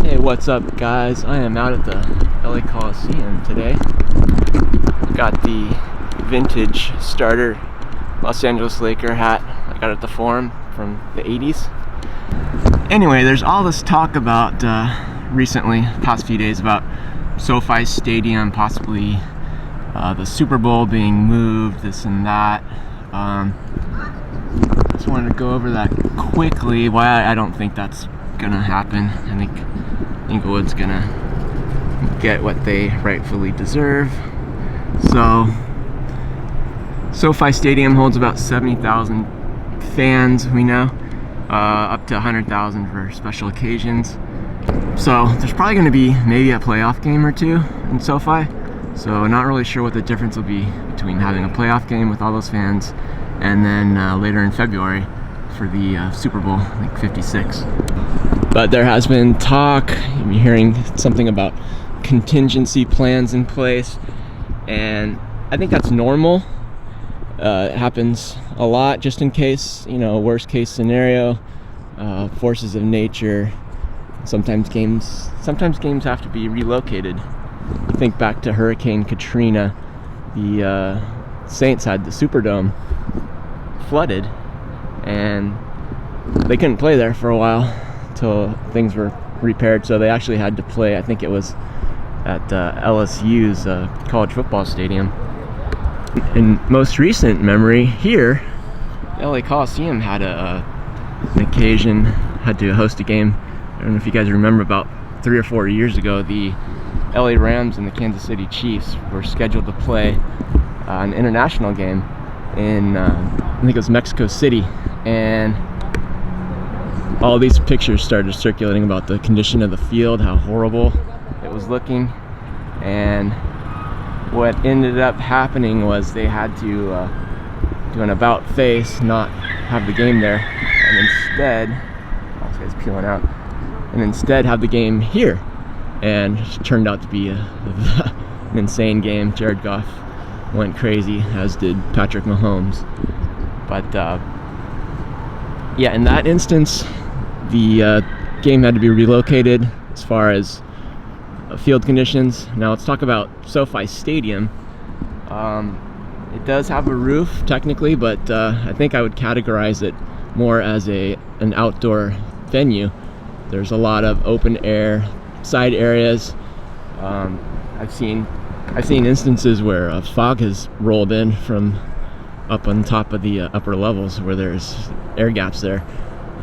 Hey, what's up, guys? I am out at the LA Coliseum today. Got the vintage starter Los Angeles Laker hat I got at the Forum from the 80s. Anyway, there's all this talk about recently, past few days, about SoFi Stadium, possibly the Super Bowl being moved, this and that. Just wanted to go over that quickly, why I don't think that's gonna happen. I think Inglewood's gonna get what they rightfully deserve. So, SoFi Stadium holds about 70,000 fans, we know, up to 100,000 for special occasions. So there's probably going to be maybe a playoff game or two in SoFi. So not really sure what the difference will be between having a playoff game with all those fans and then later in February for the Super Bowl, like 56. But there has been talk, I'm hearing something about contingency plans in place, and I think that's normal. It happens a lot just in case, worst case scenario, forces of nature. Sometimes games have to be relocated. You think back to Hurricane Katrina, the Saints had the Superdome flooded, and they couldn't play there for a while until things were repaired. So they actually had to play, I think it was at LSU's college football stadium. In most recent memory here, the LA Coliseum had an occasion, had to host a game. I don't know if you guys remember, about 3 or 4 years ago, the LA Rams and the Kansas City Chiefs were scheduled to play an international game in, I think it was Mexico City, and all these pictures started circulating about the condition of the field, how horrible it was looking, and what ended up happening was they had to do an about face, not have the game there, and instead, oh, this guy's peeling out, and instead have the game here. And it turned out to be an insane game. Jared Goff went crazy, as did Patrick Mahomes. But yeah, in that instance, the game had to be relocated as far as field conditions. Now let's talk about SoFi Stadium. It does have a roof technically, but I think I would categorize it more as an outdoor venue. There's a lot of open air side areas. I've seen instances where fog has rolled in from up on top of the upper levels where there's air gaps there.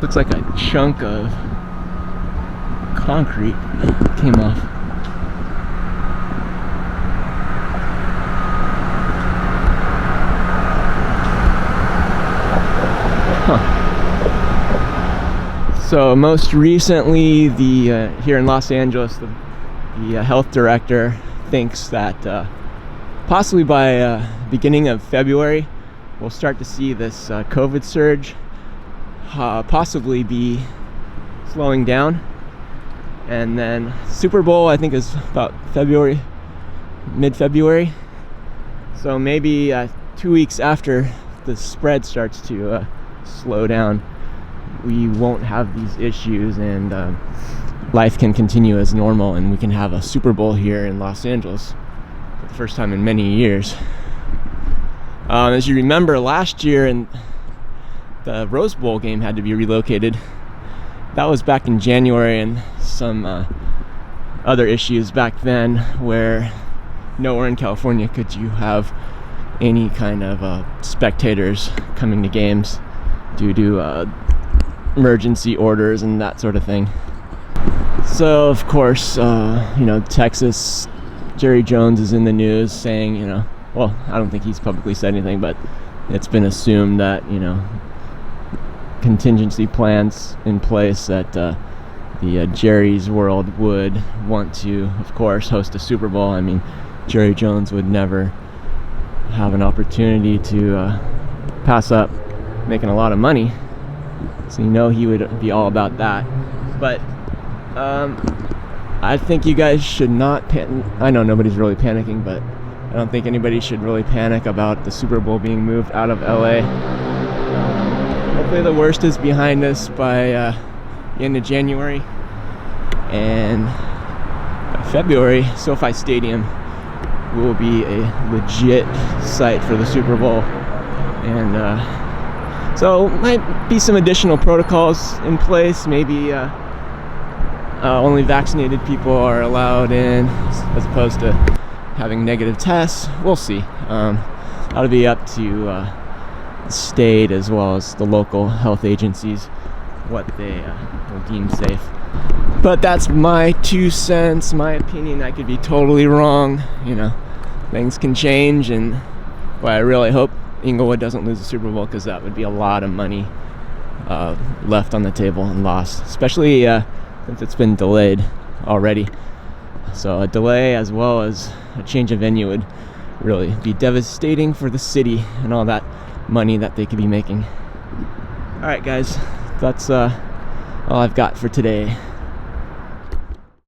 Looks like a chunk of concrete came off. So most recently, here in Los Angeles, the health director thinks that possibly by beginning of February, we'll start to see this COVID surge possibly be slowing down. And then Super Bowl, I think, is about February, mid-February. So maybe 2 weeks after the spread starts to slow down, we won't have these issues, and life can continue as normal, and we can have a Super Bowl here in Los Angeles for the first time in many years. As you remember, last year, and the Rose Bowl game had to be relocated. That was back in January, and some other issues back then where nowhere in California could you have any kind of spectators coming to games due to emergency orders and that sort of thing. So of course, Texas, Jerry Jones is in the news saying, well, I don't think he's publicly said anything, but it's been assumed that, contingency plans in place that the Jerry's World would want to, of course, host a Super Bowl. I mean, Jerry Jones would never have an opportunity to pass up making a lot of money. So he would be all about that. But I think you guys should not I know nobody's really panicking, but I don't think anybody should really panic about the Super Bowl being moved out of LA. Hopefully the worst is behind us by the end of January. and by February, SoFi Stadium will be a legit site for the Super Bowl. And so might be some additional protocols in place. Maybe only vaccinated people are allowed in, as opposed to having negative tests. We'll see. That'll be up to the state as well as the local health agencies, what they will deem safe. But that's my 2 cents, my opinion. I could be totally wrong. You know, things can change, and well, I really hope Inglewood doesn't lose the Super Bowl, because that would be a lot of money left on the table and lost, especially since it's been delayed already. So a delay as well as a change of venue would really be devastating for the city and all that money that they could be making. All right, guys, that's all I've got for today.